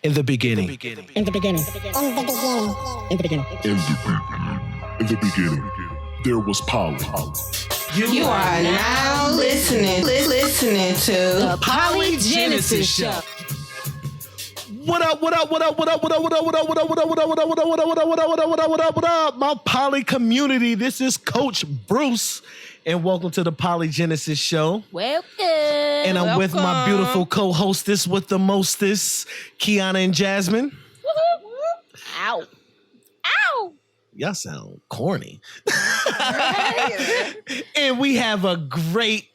In the beginning. In the beginning. There was Poly. You are now listening to The PolyGenesis Show. What up, my Poly community? This is Coach Bruce, and welcome to the PolyGenesis Show. Welcome. And I'm with my beautiful co-hostess with the mostest, Qiana and Jasmine. Ow. Ow. Y'all sound corny. And we have a great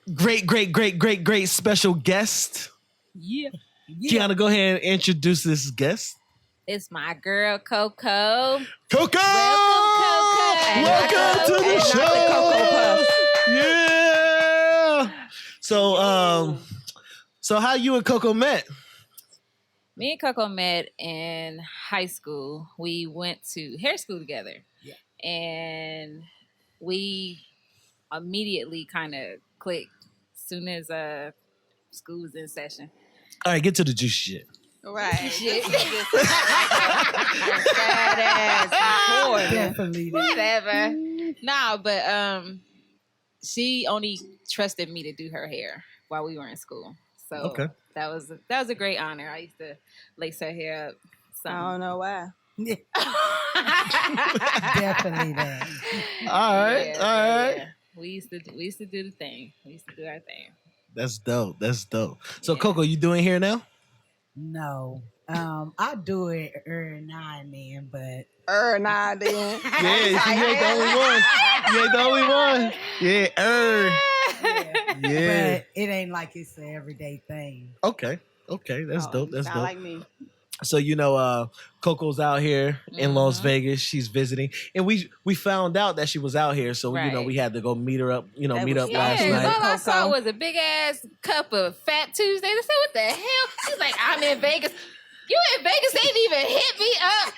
special guest. Yeah. Qiana, go ahead and introduce this guest. It's my girl, CoCo. CoCo! Welcome to the show! Yeah! So how you and CoCo met? Me and CoCo met in high school. We went to hair school together. Yeah. And we immediately kind of clicked as soon as school was in session. All right, get to the juicy shit. Right. Sad ass. Definitely. Whatever. No, but she only trusted me to do her hair while we were in school. So okay. that was a great honor. I used to lace her hair up. I don't know why. Definitely that. All right. Yeah. We used to do the thing. We used to do our thing. That's dope. So CoCo, you doing hair now? No. I do it every now and then, but Nah, then. Yeah, you ain't the only one. Yeah, Yeah. But it ain't like it's an everyday thing. Okay, that's dope. That's Sound dope. like me. So Coco's out here in Las Vegas. She's visiting, and we found out that she was out here. So Right. We had to go meet her up. Meet up Yeah, last night. all I saw was a big ass cup of Fat Tuesday. I said, "What the hell?" She's like, "I'm in Vegas." You in Vegas ain't even hit me up.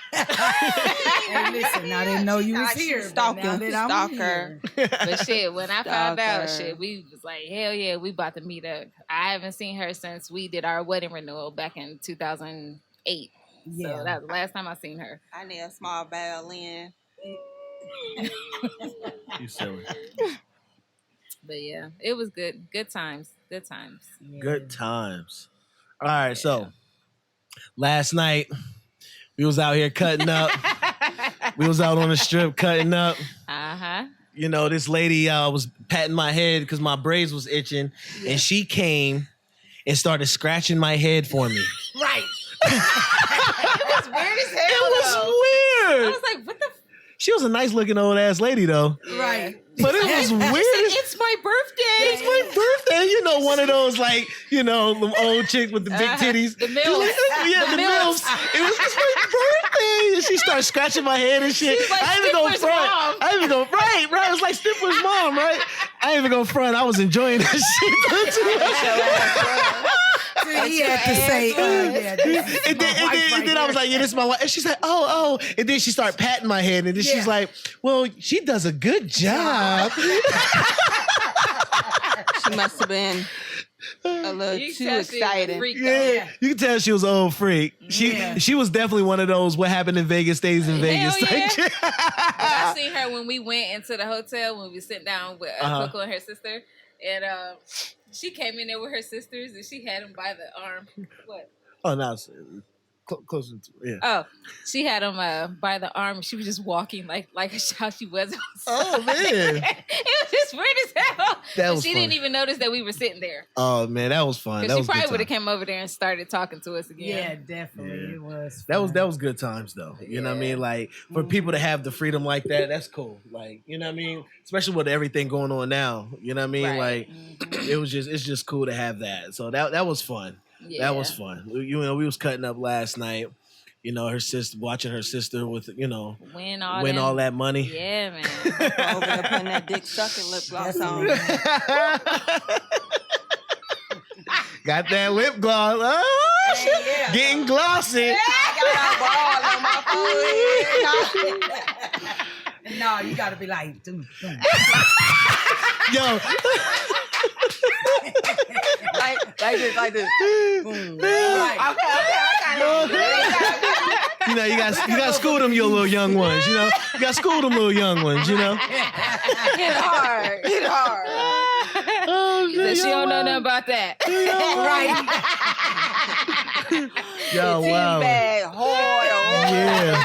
Hey, listen, I didn't know you was here. Stalking. But now that I'm Stalker. here. But shit, when I found out, Stalker. we was like, hell yeah, we about to meet up. I haven't seen her since we did our wedding renewal back in 2008. Yeah. So that was the last time I seen her. I need a small violin. You silly. But yeah, it was good. Good times. Good times. Yeah. Good times. All right, so last night we was out here cutting up. We was out on the strip cutting up. Uh-huh. This lady was patting my head because my braids was itching, and she came and started scratching my head for me. Right. It was weird as hell. It was weird. I was like, what the She was a nice looking old ass lady though. Right. But it was weird. It's my birthday. It's my birthday. One of those them old chick with the big titties. The milfs. She's like, yeah, the milfs. It was just my birthday. And she started scratching my head and shit. She's like I ain't even go Stifler's mom. front. Right. It was like Stifler's mom, right? I ain't even go front. I was enjoying that shit. He had to say, And then I was like, yeah, this is my wife. And she's like, oh. And then she started patting my head. And then she's like, well, she does a good job. She must have been a little You too can tell she was a excited. freak, though. Yeah, you can tell she was an old freak. She was definitely one of those what happened in Vegas stays in Vegas. Hell yeah. type shit. I seen her when we went into the hotel when we sat down with CoCo and her sister. And she came in there with her sisters and she had them by the arm. What? Oh, no, it's closer to Oh, she had them by the arm. She was just walking like how she was. Oh man, it was just weird as hell. That was she funny. didn't even notice that we were sitting there. Oh man, that was fun. Because That she was good probably would have time. came over there and started talking to us again. Yeah, definitely. It was. That fun. was good times though. You know what I mean? Like for people to have the freedom like that, that's cool. Like, you know what I mean? Especially with everything going on now. You know what I mean? Right. Like it's just cool to have that. So that was fun. Yeah. That was fun. We was cutting up last night. Her sister, watching her sister with, win all that money. Yeah, man. Over there putting that dick sucking lip gloss on. Got that lip gloss. Oh, shit. Yeah. Getting glossy. No, you gotta be like, Yo. like this. Boom. Right. Okay. You know, you got school them your little young ones. You know, you got school them little young ones. You know, Hit hard. oh, She said she don't know nothing about that. Right. Yo, wow. Bag hard. Yeah.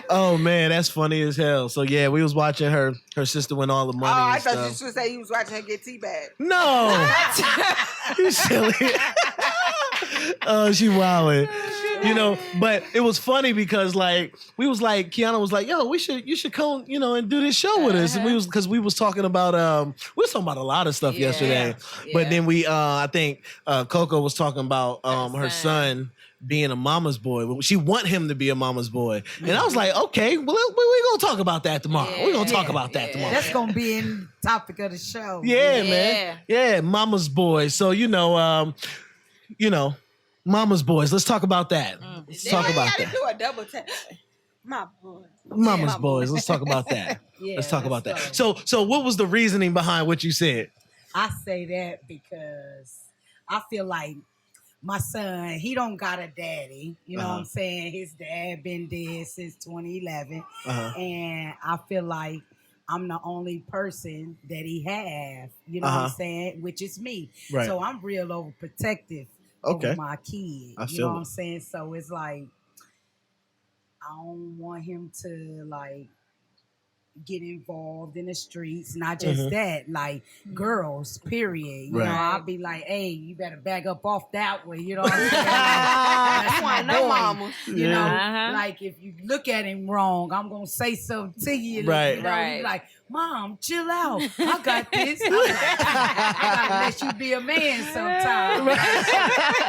Oh man, that's funny as hell. So yeah, we was watching her sister win all the money. Oh, I and thought stuff. you should say you was watching her get teabagged. No, you silly. Oh, she wildin'. You know, but it was funny because like Qiana was like, yo, you should come, you know, and do this show with us. And we was talking about a lot of stuff yesterday. Yeah. But then I think CoCo was talking about her son being a mama's boy. She want him to be a mama's boy. And I was like, okay, well, we're going to talk about that tomorrow. We're going to talk about that tomorrow. That's going to be in the topic of the show. Yeah, man. Yeah, mama's boy. So, you know, mama's boys. Let's talk about that. Let's talk about that. Do a double tap. My boy. Mama's boys. Let's talk about that. Let's talk about that. So what was the reasoning behind what you said? I say that because I feel like my son, he don't got a daddy. You know what I'm saying? His dad been dead since 2011. And I feel like I'm the only person that he have, you know what I'm saying? Which is me. Right. So I'm real overprotective over my kid. You know what I'm saying? So it's like, I don't want him to like get involved in the streets. Not just that, like girls, period. You know, I'll be like, hey, you better back up off that way. You know what I'm saying? That's my boy. You know, like if you look at him wrong, I'm gonna say something to you. Right. You know, you like, Mom, chill out. I got this. I gotta let you be a man sometime.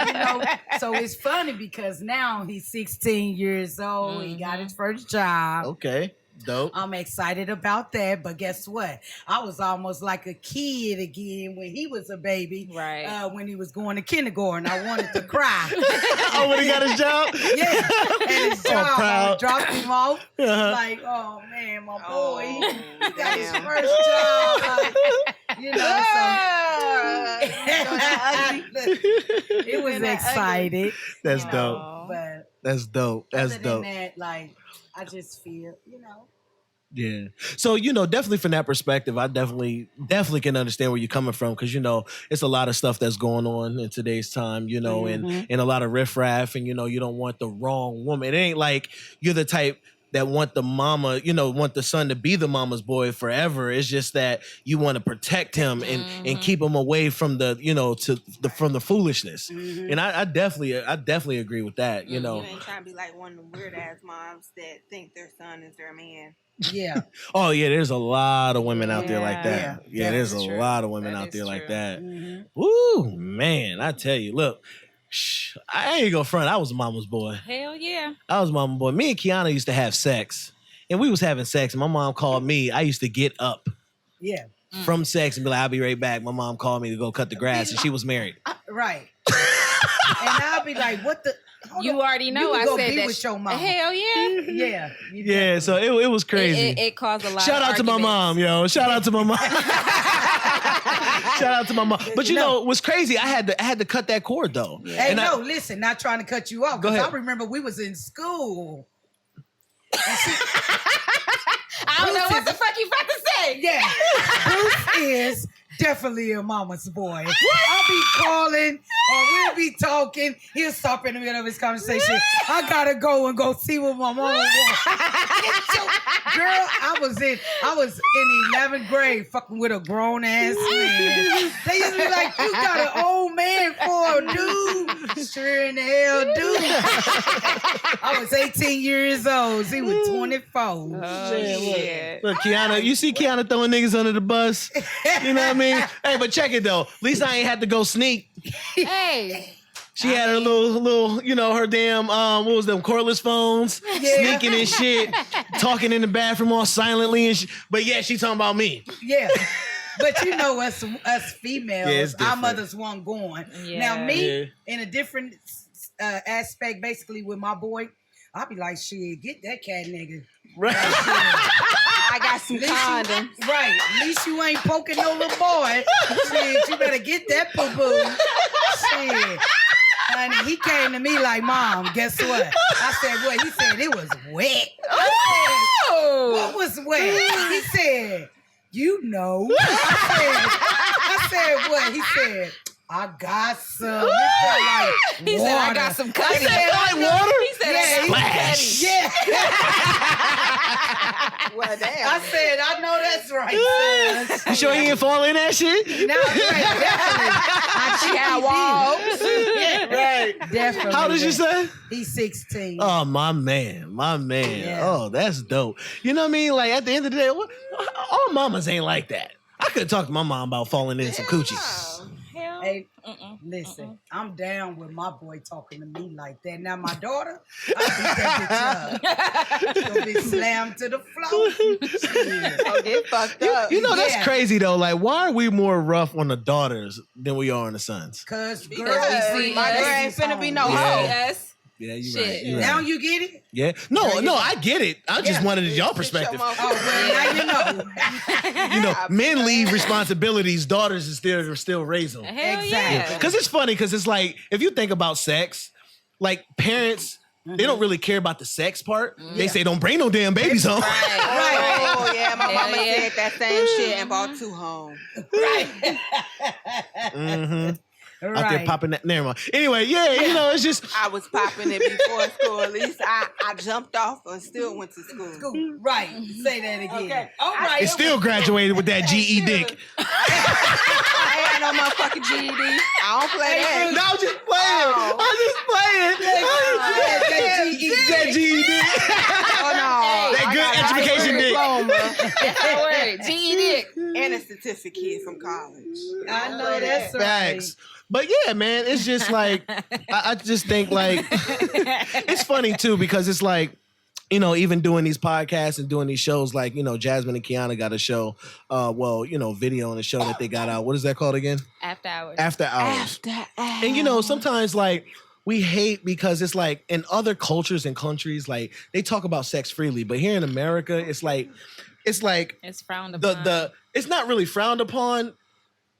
You know, so it's funny because now he's 16 years old. He got his first job. Okay. Dope. I'm excited about that, but guess what? I was almost like a kid again when he was a baby. Right. When he was going to kindergarten, I wanted to cry. Oh, when he got his job? Yeah, and his job. I dropped him off. Uh-huh. Like, oh man, my boy, he got his first job. Like, you know, so it was excited. That's you dope. know, but That's dope. That's other dope. than that, like, I just feel, you know. Yeah. So, you know, definitely from that perspective, I definitely can understand where you're coming from because, you know, it's a lot of stuff that's going on in today's time, you know, and a lot of riffraff and, you know, you don't want the wrong woman. It ain't like you're the type that want the mama, you know, want the son to be the mama's boy forever. It's just that you want to protect him and keep him away from the, you know, from the foolishness. And I definitely agree with that, you know. You ain't trying to be like one of the weird ass moms that think their son is their man. Yeah. Oh yeah, there's a lot of women out there like that. Yeah, there's a true. lot of women That out is there true. like that. Woo, man, I tell you, look, I ain't gonna front. I was a mama's boy. Hell yeah. I was a mama's boy. Me and Qiana used to have sex, and we was having sex, and my mom called me. I used to get up Yeah. from sex and be like, I'll be right back. My mom called me to go cut the grass, and she was married. Right. And I'll be like, what the? You already know I go said be that. with your mama. Hell yeah. Yeah. Yeah, so it was crazy. It caused a lot Shout of out to my mom, yo. Shout out to my mom. Shout out to my mom. But you know, what's crazy? I had to cut that cord though. Yeah. Hey, And listen, not trying to cut you off. Go Because ahead. I remember we was in school. I don't know what the fuck you about to say. Yeah. Bruce is definitely a mama's boy. I'll be calling or we'll be talking. He'll stop in the middle of his conversation. I gotta go and go see what my mama wants. Girl, I was in 11th grade fucking with a grown ass man. They used to be like, you got an old man for a dude. Sure in the hell dude. I was 18 years old. He was 24. Oh, shit. Look, Qiana, you see Qiana throwing niggas under the bus? You know what I mean? Hey, but check it though. At least I ain't had to go sneak. Hey. She had her little, you know, her damn, what was them, cordless phones, sneaking and shit, talking in the bathroom all silently and shit. But yeah, she talking about me. Yeah. But you know us females, Yeah, it's our different. mothers weren't going. Yeah. Now me, in a different aspect, basically with my boy, I'll be like, shit, get that cat nigga. Right. I got some condoms. Right. At least you ain't poking no little boy. Shit, you better get that boo-boo. Shit. honey, he came to me like, Mom, guess what? I said, what? He said, it was wet. I said, what was wet? He said, you know. I said, what? He said, I got some. He said, I got some cutty. He said, like water? He said, I got some Yeah. Well, damn. I said, I know that's right. You sure he didn't fall in that shit? No, right, definitely. She had walls. Yeah, right. Definitely. How did you say? He's 16. Oh, my man. Yeah. Oh, that's dope. You know what I mean? Like, at the end of the day, all mamas ain't like that. I could talk to my mom about falling in some coochies. Hey, listen, I'm down with my boy talking to me like that. Now, my daughter, I beat that bitch up. She'll be slammed to the floor. Oh, get fucked up. You know, that's crazy, though. Like, why are we more rough on the daughters than we are on the sons? Because my girl ain't finna be no hoe. Yes. Yeah, you're Shit. right. You're Now right. you get it? Yeah. No, I get it. I just wanted y'all perspective. Oh, well, now you know. You know, men leave responsibilities, daughters is still raise them. Hell Exactly. yeah. Because it's funny, because it's like, if you think about sex, like parents, they don't really care about the sex part. They say, don't bring no damn babies home. Right. Oh, yeah, my Hell mama yeah. said that same shit and brought 2 home. Right. Mm-hmm. Right. Out there popping that. Never mind. Anyway, you know, it's just. I was popping it before school. At least I jumped off and still went to school. Right. Say that again. Okay. All right. It still graduated with that GE dick. I ain't had no motherfucking GED. I don't play that. No, I'm just playing. I'm just playing. That GE dick. Oh, no. That I good got a high education school dick. diploma That's our word. GED. and a certificate from college. I know that's right. Facts. But yeah, man, it's just like, I just think like, it's funny too, because it's like, you know, even doing these podcasts and doing these shows, like, you know, Jasmine and Qiana got a show, video on the show that they got out. What is that called again? After hours. After Hours. And you know, sometimes like, we hate because it's like in other cultures and countries, like they talk about sex freely, but here in America, it's like It's frowned upon. it's not really frowned upon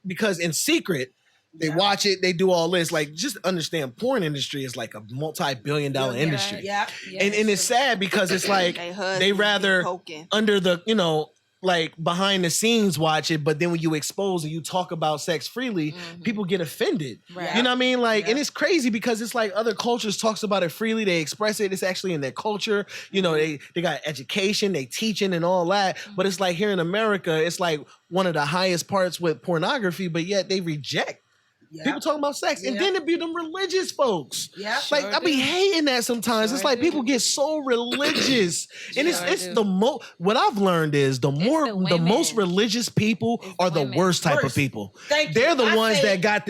because in secret, they watch it, they do all this. Like, just understand, porn industry is like a multi-billion-dollar industry. Yeah. And it's sad because it's like they rather under the, you know, like behind the scenes watch it, but then when you expose and you talk about sex freely, people get offended. Right. You know what I mean? Like, and it's crazy because it's like other cultures talks about it freely, they express it, it's actually in their culture. You know, they got education, they teaching and all that. But it's like here in America, it's like one of the highest parts with pornography, but yet they reject. Yeah. People talking about sex, and then it be them religious folks. Yeah, like I be hating that sometimes. It's like people get so religious, and it's the most. What I've learned is the most religious people are the worst type of people. They're the ones that got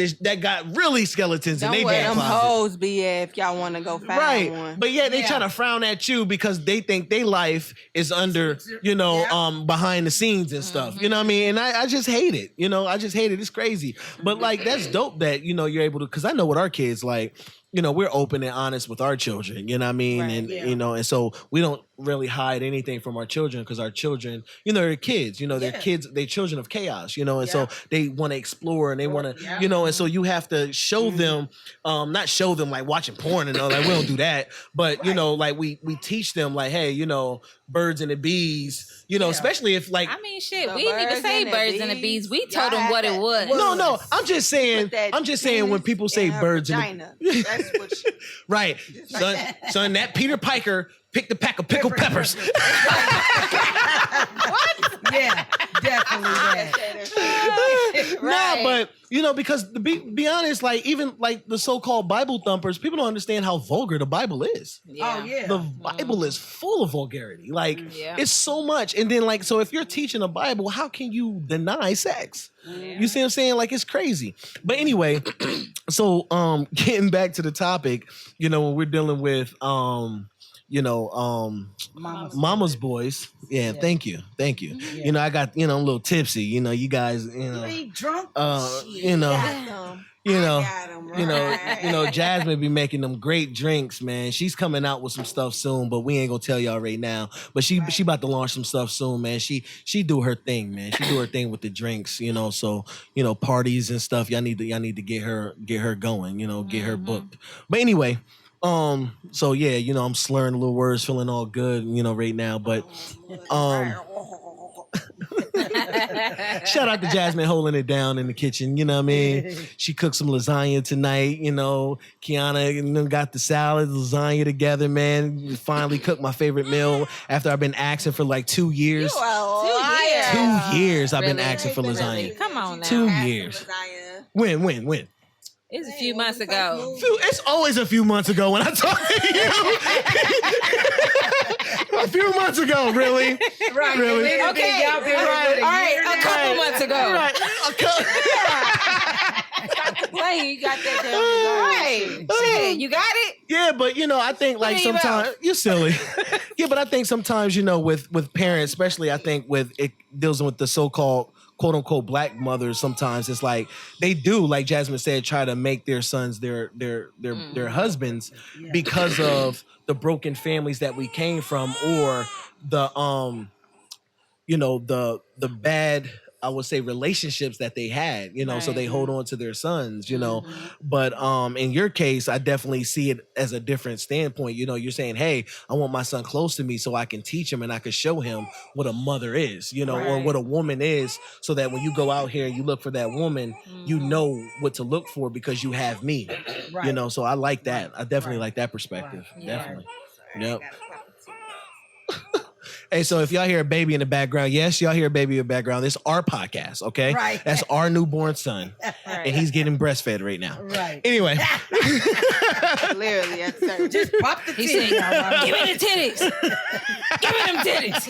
really skeletons in their damn closet. Them hoes be if y'all want to go find one. But yeah, they try to frown at you because they think their life is under, you know, behind the scenes and stuff. You know what I mean? And I just hate it. You know, I just hate it. It's crazy. But like that's dope that, you know, you're able to, because I know what our kids like, you know, we're open and honest with our children, you know what I mean? Right. And, you know, and so we don't really hide anything from our children because our children, you know, they're kids, you know, they're kids, they're children of chaos, you know, and so they want to explore and they want to, you know, and so you have to show them, not show them like watching porn and all that. We don't do that. But, you know, like we teach them like, hey, you know, birds and the bees, you know, especially if like. I mean, shit, we didn't even say birds and the bees. We told them what it was. No, I'm just saying when people say birds and the That's what she, right. Son, that Peter Piker picked a pack of pickled peppers. What? Yeah, definitely that. Nah, but you know, because to be honest, like even like the so-called Bible thumpers, people don't understand how vulgar the Bible is. Yeah. Oh yeah. The Bible is full of vulgarity. Like it's so much. And then like, so if you're teaching a Bible, how can you deny sex? You see what I'm saying? Like it's crazy. But anyway, so getting back to the topic, you know, when we're dealing with Mama's boys. Yeah, thank you. Yeah. You know, I got, you know, I'm a little tipsy. You know, you guys, you know. You ain't drunk? you know, got 'em, right. Jasmine be making them great drinks, man. She's coming out with some stuff soon, but we ain't gonna tell y'all right now. But she about to launch some stuff soon, man. She do her thing, man. She do her thing with the drinks, So parties and stuff. Y'all need to get her going, get her booked. But anyway. So yeah, I'm slurring a little words, feeling all good, right now. But shout out to Jasmine holding it down in the kitchen. You know what I mean? She cooked some lasagna tonight. Qiana got the salad, lasagna together, man. Finally cooked my favorite meal after I've been asking for like 2 years. You a 2 years I've been Really? asking for lasagna. Really? Come on now. 2 years. When? It's a few months ago. It's always a few months ago when I talk to you. A few months ago, really? Right. Really? Okay. Y'all been All right. A couple months ago. Right. Wait, you got that down. Right. Shit, you got it? Yeah, but I think like sometimes you're silly. Yeah, but I think sometimes with parents, especially I think with it deals with the so-called quote unquote black mothers, sometimes it's like they do, like Jasmine said, try to make their sons their husbands because of the broken families that we came from, or the the bad, I would say, relationships that they had, so they hold on to their sons, But in your case, I definitely see it as a different standpoint. You're saying, hey, I want my son close to me so I can teach him and I can show him what a mother is, or what a woman is, so that when you go out here and you look for that woman, you know what to look for because you have me. So I like that. I definitely like that perspective. Definitely. Yep. Hey, so if y'all hear a baby in the background, yes, y'all hear a baby in the background. This is our podcast, okay? Right. That's our newborn son. Right. And he's getting breastfed right now. Right. Anyway. Literally, at certain. Just pop the He titties. said, give me the titties. Give me them titties.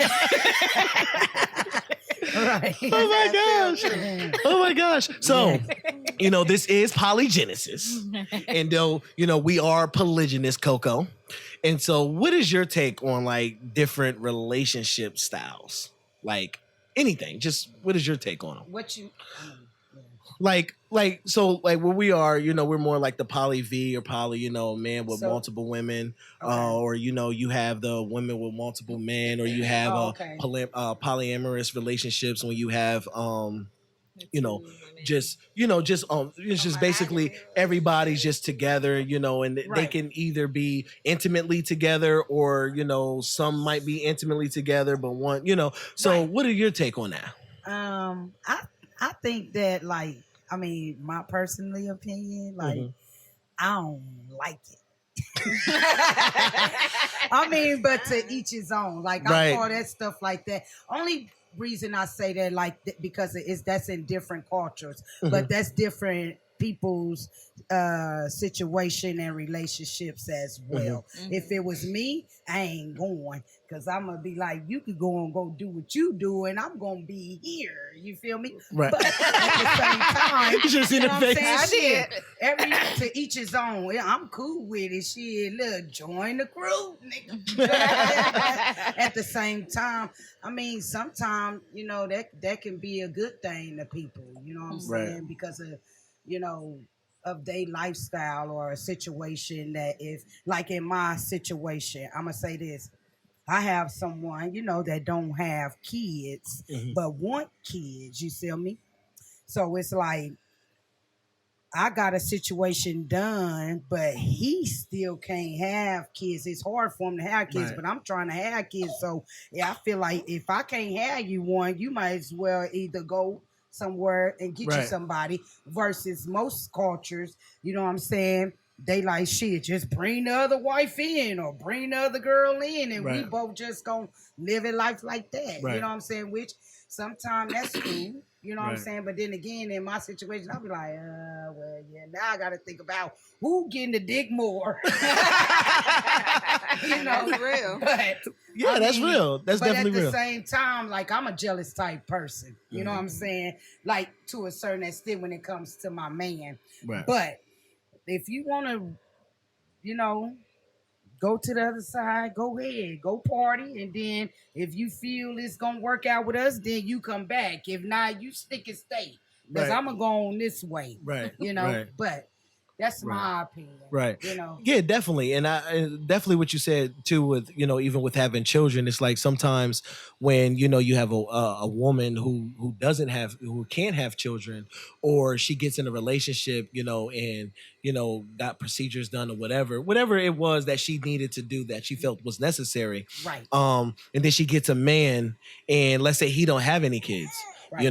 Right. Oh my gosh. Oh my gosh. So, this is PolyGenesis. And though, we are polygynous, CoCo. And so what is your take on like different relationship styles? Like anything, just what is your take on them? Like where we are, we're more like the poly V or poly, man with multiple women, or you have the women with multiple men, or you have polyamorous relationships when you have it's just basically everybody's just together, and they can either be intimately together or some might be intimately together, but one, so what are your take on that? I think that my personally opinion, I don't like it. But to each his own. I call that stuff like that. Only reason I say that because that's in different cultures, but that's different people's situation and relationships as well. If it was me, I ain't going, because I'm gonna be like, you could go and go do what you do, and I'm gonna be here. You feel me? Right. But at the same time, you should see the face. I did. To each his own. I'm cool with it. Shit, look, join the crew, nigga. At the same time, sometimes that can be a good thing to people. You know what I'm saying? Because of of their lifestyle or a situation that if, like in my situation, I'm going to say this. I have someone, that don't have kids, but want kids, you feel me? So it's like, I got a situation done, but he still can't have kids. It's hard for him to have kids, but I'm trying to have kids. So I feel like if I can't have you one, you might as well either go somewhere and get you somebody, versus most cultures, you know what I'm saying? They like, shit, just bring the other wife in or bring the other girl in, and we both just gonna live a life like that. You know what I'm saying? Which sometimes that's cool. You know what I'm saying? But then again, in my situation, I'll be like, now I got to think about who getting the dick more. That's real. But, that's real. That's definitely real. But at the same time, I'm a jealous type person. You know what I'm saying? Like, to a certain extent when it comes to my man. Right. But if you want to, go to the other side, go ahead, go party. And then if you feel it's going to work out with us, then you come back. If not, you stick and stay. because I'm gonna go on this way. Right. You know, Right. but that's my opinion. Right. You know. Yeah, definitely. And definitely what you said too with, even with having children, it's like sometimes when, you have a woman who can't have children, or she gets in a relationship, and, got procedures done or whatever it was that she needed to do that she felt was necessary. Right. And then she gets a man, and let's say he don't have any kids, Right.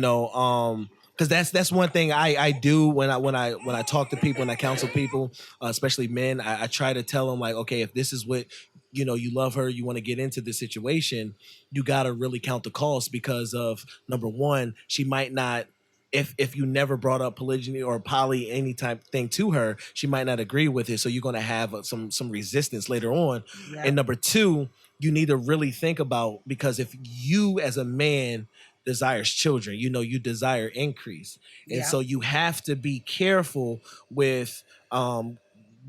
because that's one thing I do when I talk to people and I counsel people, especially men. I try to tell them, like, okay, if this is what you love her, you want to get into this situation, you got to really count the cost, because of, number one, she might not. If you never brought up polygyny or poly any type thing to her, she might not agree with it. So you're going to have some resistance later on. Yeah. And number two, you need to really think about, because if you as a man desires children, you desire increase. And so you have to be careful with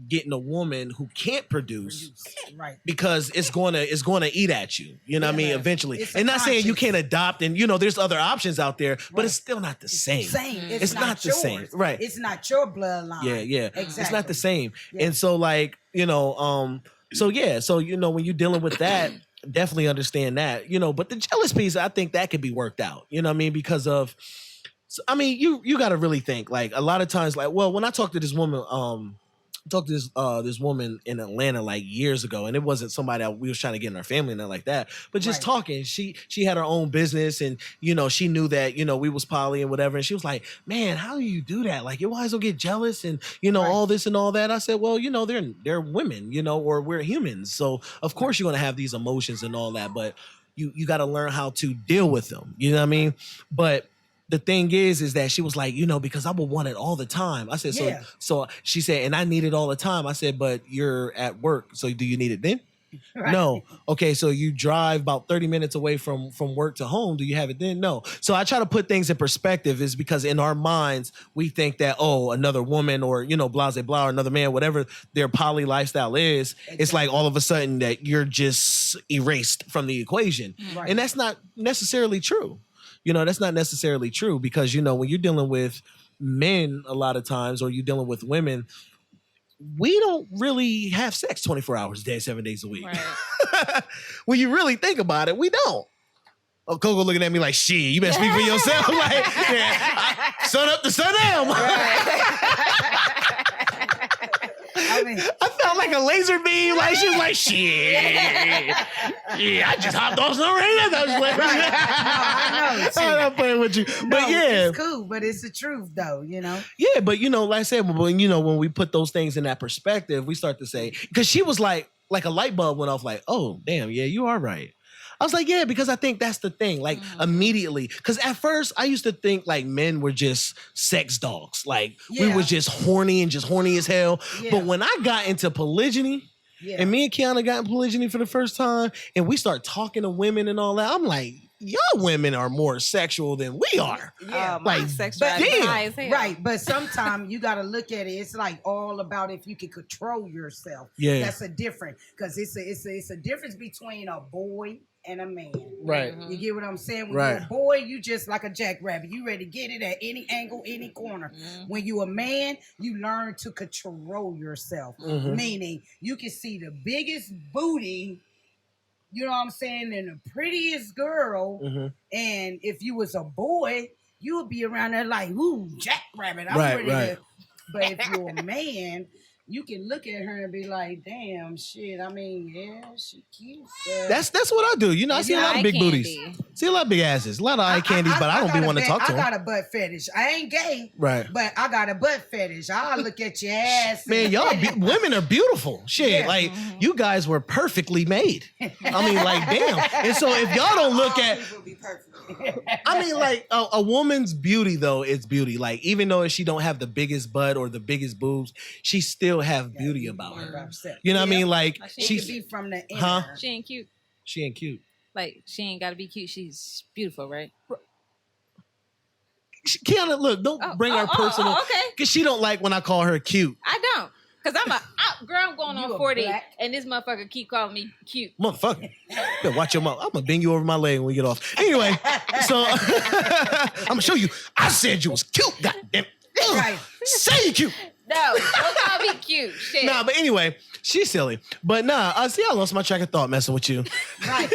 getting a woman who can't produce, right? Because it's gonna eat at you. You know what I mean? Eventually. It's and not saying you can't adopt, and there's other options out there, but it's still not the same. It's not the same. Right. It's not your bloodline. Yeah. Exactly. It's not the same. Yeah. And so so when you're dealing with that, definitely understand that, but the jealous piece, I think that could be worked out. You know what I mean? Because of, you got to really think, like, a lot of times, like, well, when I talked to this woman, this woman in Atlanta like years ago, and it wasn't somebody that we was trying to get in our family and nothing like that, but just talking, she had her own business, and she knew that we was poly and whatever, and she was like, man, how do you do that? Like, your wives don't get jealous and all this and all that. I said, well, they're women, or we're humans, so of course you're gonna have these emotions and all that, but you got to learn how to deal with them. You know what I mean? But the thing is that she was like, because I would want it all the time. I said, so she said, and I need it all the time. I said, but you're at work, so do you need it then? Right. No. Okay, so you drive about 30 minutes away from work to home. Do you have it then? No. So I try to put things in perspective, is because in our minds, we think that, another woman or, blah, blah, blah, or another man, whatever their poly lifestyle is, it's like all of a sudden that you're just erased from the equation. Right. And that's not necessarily true. That's not necessarily true, because, when you're dealing with men a lot of times, or you're dealing with women, we don't really have sex 24 hours a day, 7 days a week. Right. When you really think about it, we don't. Oh, CoCo looking at me like, shit, you better speak for yourself. Like, sun up to sun down. I felt like a laser beam. Like, she was like, shit. Yeah, I just hopped off some rain. I know. I'm not playing with you. But it's cool, but it's the truth, though, Yeah, but, like I said, when we put those things in that perspective, we start to say, because she was like a light bulb went off, like, oh, damn, yeah, you are right. I was like, yeah, because I think that's the thing. Like, immediately, because at first I used to think like men were just sex dogs. Like, we were just horny as hell. Yeah. But when I got into polygyny, and me and Qiana got in polygyny for the first time, and we start talking to women and all that, I'm like, y'all women are more sexual than we are. Yeah, like, right. But sometimes you got to look at it. It's like all about if you can control yourself. Yeah, that's a difference, because it's a difference between a boy and a man. Right. You get what I'm saying? When you're a boy, you just like a jackrabbit. You ready to get it at any angle, any corner. When you a man, you learn to control yourself. Meaning you can see the biggest booty, you know what I'm saying, and the prettiest girl. And if you was a boy, you would be around there like, ooh, jackrabbit. I'm ready to. But if you're a man, you can look at her and be like, damn, shit. I mean, yeah, she cute. That's what I do. I see a lot of big booties. See a lot of big asses. A lot of eye candies, but I don't be wanting to talk to them. I got a butt fetish. I ain't gay. Right. But I got a butt fetish. I'll look at your ass. Man, women are beautiful. Shit. Yeah. Like, you guys were perfectly made. I mean, like, damn. And so if y'all don't look at... I mean, like, a woman's beauty, though, is beauty. Like, even though she don't have the biggest butt or the biggest boobs, she still have beauty about her. You know what I mean? Like, she could be from the inner. Huh? She ain't cute. She ain't cute. Like, she ain't got to be cute. She's beautiful, right? Qiana, look, don't bring her personal. Okay. Because she don't like when I call her cute. I don't. Cause I'm going You on a 40, black? and this motherfucker keep calling me cute. Motherfucker. Yeah, watch your mouth. I'm gonna bend you over my leg when we get off. Anyway, so I'm gonna show you. I said you was cute. Goddamn. Right. Say you cute. No, don't call me cute. Shit. Nah, but anyway, she's silly. But nah, see, I lost my track of thought messing with you. Right.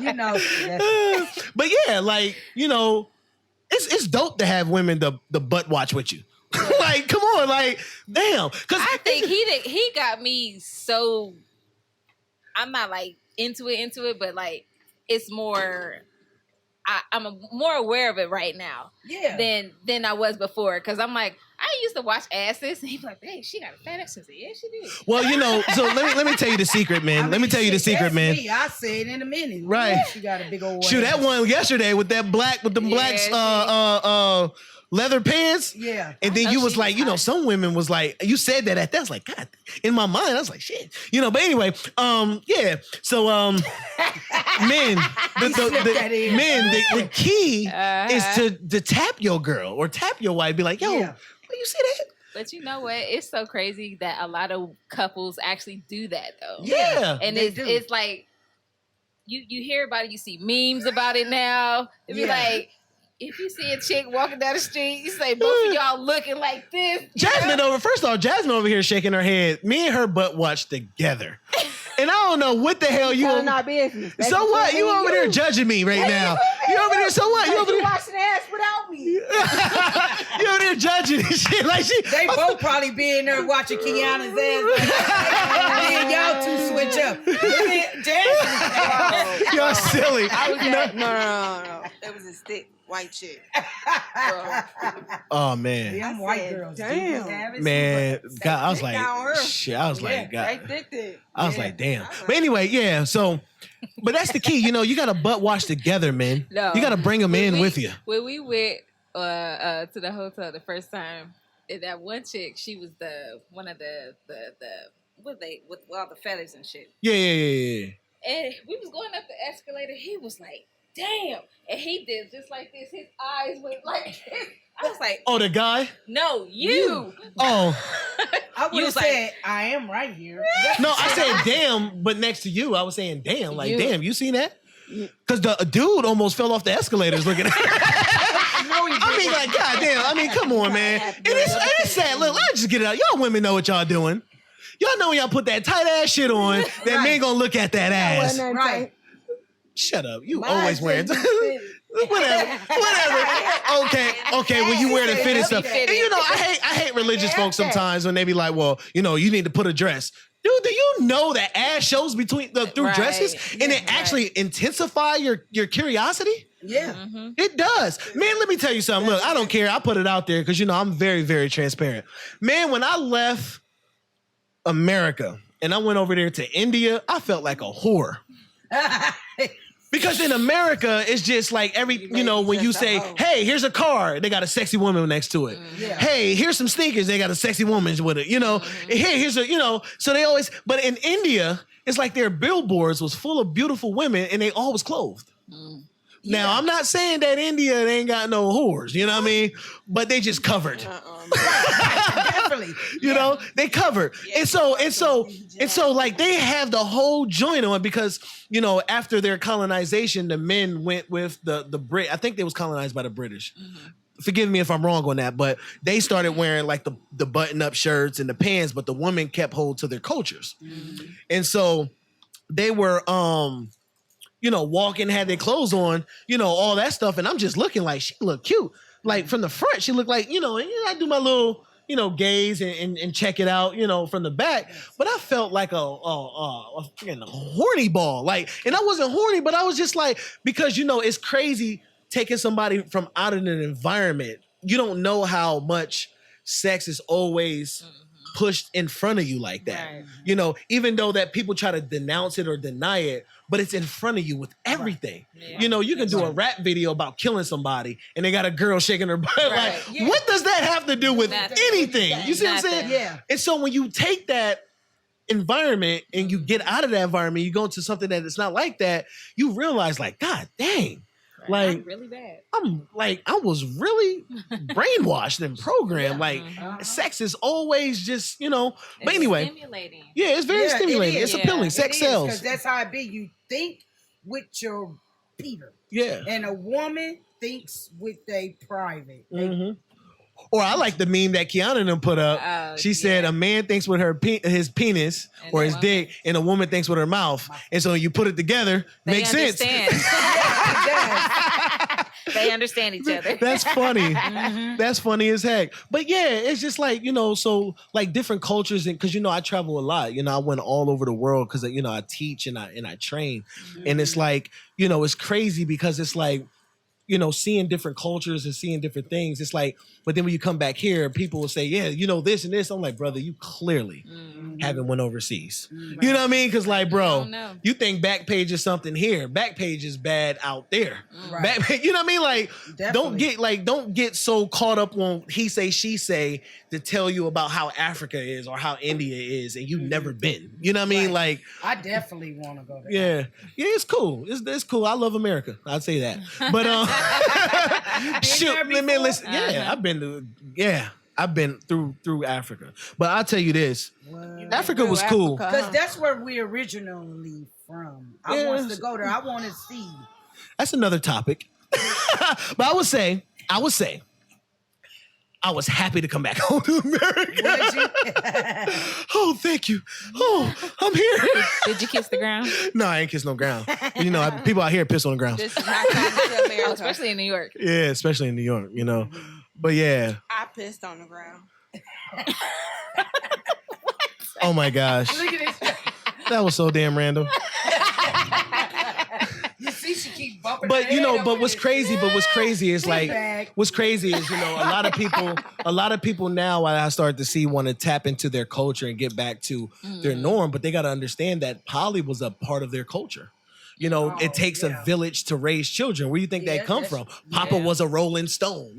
You know. That's, But yeah, like, it's dope to have women the butt watch with you. Like, come on, like, damn. Cause I think he got me so. I'm not like into it, but like it's more. I'm more aware of it right now than I was before. Because I'm like, I used to watch asses, and he'd be like, "Hey, she got a fat ass." I said, "Yeah, she did." Well, so let me tell you the secret, man. Let me tell you the secret, man. Me. I say it in a minute. Right. Yeah, she got a big old. Shoot, that one yesterday with the blacks leather pants. Yeah. And then you was like, some women was like, you said that at that. I was like, God, in my mind, I was like, shit. But anyway, yeah. So men, the key is to tap your girl or tap your wife, be like, yo, you see that? But you know what? It's so crazy that a lot of couples actually do that though. Yeah. And it's like you hear about it, you see memes about it now. It'd be like, if you see a chick walking down the street, you say both of y'all looking like this. Jasmine over here shaking her head. Me and her butt watch together. And I don't know what the hell you telling our business. So what? You over there judging me right now. You over there, so what? You over there watching ass without me. You over there judging and shit like she. They both probably be in there watching Qiana's ass. And y'all two switch up. Jasmine. Y'all silly. No. That was a thick white chick. Oh man. Them white girls. Damn. Man, God, I was like, shit. I was like, God. I was like, damn. But anyway, yeah. So, but that's the key. You got to butt wash together, man. No. You got to bring them in with you. When we went to the hotel the first time, that one chick, she was one of the with all the feathers and shit. Yeah. And we was going up the escalator. He was like, damn. And he did just like this. His eyes went like this. I was like, oh, the guy? No, you. Oh. I would have said, I am right here. No, I said damn, but next to you, I was saying damn. Like, damn, you seen that? Yeah. Because the dude almost fell off the escalators looking at I mean, like, goddamn. I mean, come on, man. It's sad. Look, let's just get it out. Y'all women know what y'all doing. Y'all know when y'all put that tight ass shit on, that men gonna look at that ass. Right. Shut up. You always wearing whatever. Okay. When you wear the fitted stuff. And I hate religious folks sometimes when they be like, well, you need to put a dress. Dude, do you know that ass shows through dresses and it actually intensify your curiosity? Yeah. Mm-hmm. It does. Man, let me tell you something. Look, I don't care. I put it out there because, I'm very, very transparent. Man, when I left America and I went over there to India, I felt like a whore. Because in America, it's just like when you say, hey, here's a car, they got a sexy woman next to it. Yeah. Hey, here's some sneakers, they got a sexy woman with it. Hey, here's so they always, but in India, it's like their billboards was full of beautiful women and they always clothed. Now, I'm not saying that India ain't got no whores, you know what I mean? But they just covered. Definitely. They covered. And so like they have the whole joint on because, after their colonization, the men went with the Brit. I think they was colonized by the British. Mm-hmm. Forgive me if I'm wrong on that, but they started wearing like the button-up shirts and the pants, but the women kept hold to their cultures. Mm-hmm. And so they were walking, had their clothes on, all that stuff. And I'm just looking like she looked cute. Like from the front, she looked like, and I do my little, gaze and check it out, from the back. But I felt like a freaking horny ball. Like, and I wasn't horny, but I was just like, because, it's crazy taking somebody from out of an environment. You don't know how much sex is always pushed in front of you like that. Right. Even though that people try to denounce it or deny it, but it's in front of you with everything. Right. Yeah. You can do a rap video about killing somebody and they got a girl shaking her butt. Right. Like, what does that have to do with anything? You see what I'm saying? Yeah. And so when you take that environment and you get out of that environment, you go into something that is not like that, you realize like, God dang, Right. Like I'm really bad. I was really brainwashed and programmed. Like Uh-huh. sex is always just, but It's anyway. stimulating. Yeah, it's very stimulating. It's Yeah. appealing. Sex sells. Because that's how it be. You think with your Peter. Yeah. And a woman thinks with a private. Mm-hmm. Or I like the meme that Qiana done put up. She said a man thinks with his penis And or a his woman. dick, and a woman thinks with her mouth. And so you put it together, They makes sense. understand. They understand each other. That's funny. That's funny as heck. But yeah, it's just like, so like different cultures, and because I travel a lot. I went all over the world because I teach and I train. And it's like, it's crazy because it's like, seeing different cultures and seeing different things. It's like, but then when you come back here, people will say, yeah, this and this. I'm like, brother, you clearly haven't went overseas. You know what I mean? Because like, bro, you think Backpage is something here. Backpage is bad out there. Right. Backpage, you know what I mean? Like, Definitely. don't get so caught up on he say, she say to tell you about how Africa is or how India is, and you've never been. You know what I mean? Like, I definitely want to go there. yeah, it's cool. It's cool. I love America. I'd say that. But shoot, man, listen. Yeah, I've been through Africa. But I'll tell you this, Africa was cool. Because that's where we originally from. I want to go there. I want to see. That's another topic. But I would say, I was happy to come back home to America. Oh, thank you. Oh, I'm here. Did you kiss the ground? No, I ain't kiss no ground. People out here piss on the ground. This is not coming to America. Especially in New York. Yeah, especially in New York, But yeah. I pissed on the ground. Oh my gosh. Look at this. That was so damn random. You see, she keep bumping. But her head but over what's it. crazy is like, Bag. what's crazy is, a lot of people now, I start to see, want to tap into their culture and get back to their norm, but they got to understand that poly was a part of their culture. It takes a village to raise children. Where do you think that come from? Papa was a Rolling Stone,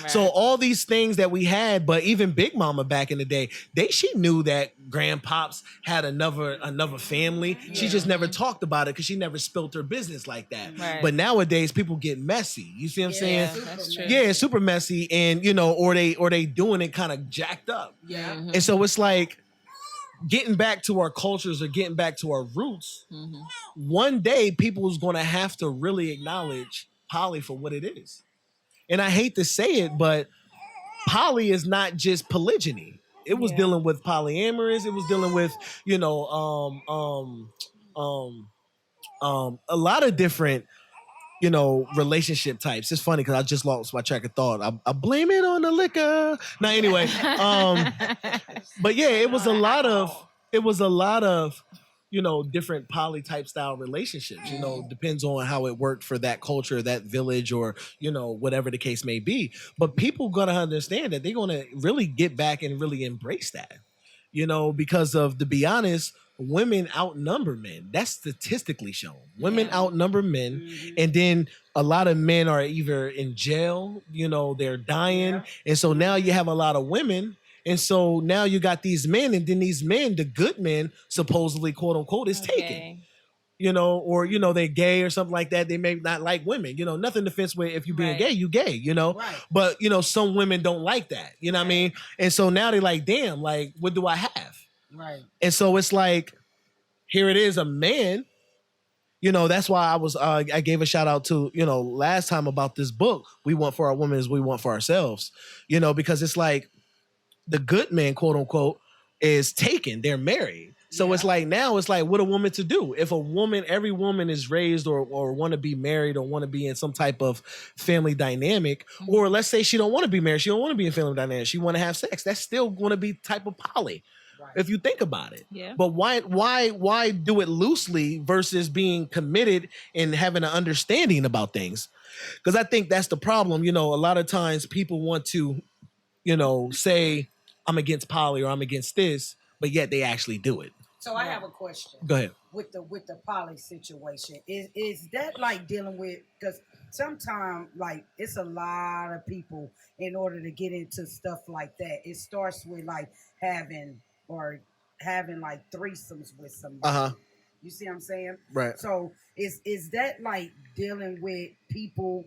So all these things that we had, but even Big Mama back in the day, she knew that grandpops had another family. She just never talked about it because she never spilt her business like that. Right. But nowadays people get messy. You see what I'm saying? That's true. Yeah, super messy, and or they doing it kind of jacked up. Yeah. And so it's like, getting back to our cultures or getting back to our roots, one day people is going to have to really acknowledge poly for what it is. And I hate to say it, but poly is not just polygyny. It was dealing with polyamorous. It was dealing with, a lot of different, relationship types. It's funny because I just lost my track of thought. I blame it on the liquor. Now, anyway, but yeah, it was a lot of, different poly type style relationships. Depends on how it worked for that culture, that village, or whatever the case may be. But people gotta understand that they're gonna really get back and really embrace that. Because to be honest, women outnumber men. That's statistically shown. Women outnumber men, and then a lot of men are either in jail, they're dying. And so now you have a lot of women. And so now you got these men, and then these men, the good men, supposedly, quote unquote, is taken. Or they're gay or something like that. They may not like women. Nothing offense with if you being gay, you gay, Right. But some women don't like that. You know what I mean? And so now they're like, damn, like, what do I have? Right. And so it's like, here it is, a man. That's why I gave a shout out to, last time about this book. We want for our women as we want for ourselves. Because it's like, the good man, quote unquote, is taken. They're married. So it's like, now it's like, what a woman to do. If every woman is raised or want to be married or want to be in some type of family dynamic, or let's say she don't want to be married, she don't want to be in family dynamic, she want to have sex, that's still going to be type of poly. Right. If you think about it. Yeah. But why do it loosely versus being committed and having an understanding about things? Because I think that's the problem. A lot of times people want to, say, I'm against poly or I'm against this, but yet they actually do it. So I have a question. Go ahead. With the poly situation, is that like dealing with, because sometimes like it's a lot of people in order to get into stuff like that. It starts with like having like threesomes with somebody. You see what I'm saying? Right. So is that like dealing with people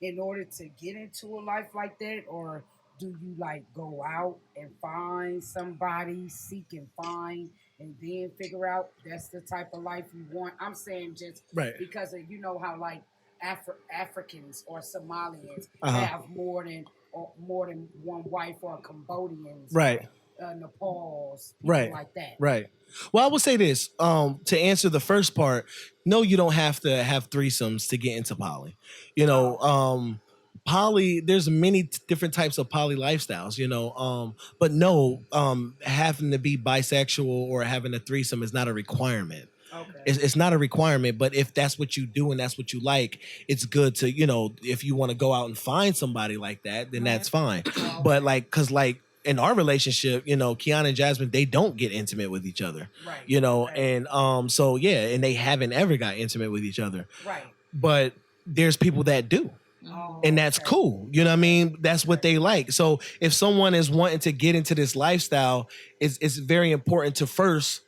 in order to get into a life like that, or do you like go out and find somebody, seek and find, and then figure out that's the type of life you want? I'm saying just Right. because of, you know how like Africans or Somalians Uh-huh. have more than one wife, or Cambodians, Right. or Nepal's, people Right. like that. Right. Well, I would say this. To answer the first part, no, you don't have to have threesomes to get into poly. You know, poly. There's many different types of poly lifestyles. You know, but no, having to be bisexual or having a threesome is not a requirement. Okay. It's not a requirement, but if that's what you do and that's what you like, it's good to, you know, if you want to go out and find somebody like that, then that's fine. But like, cause like in our relationship, you know, Qiana and Jasmine, they don't get intimate with each other, Right. you know, Right. and so yeah, and they haven't ever got intimate with each other. Right. But there's people that do. Oh, And that's okay. cool. You know what I mean? That's what they like. So if someone is wanting to get into this lifestyle, it's very important to first,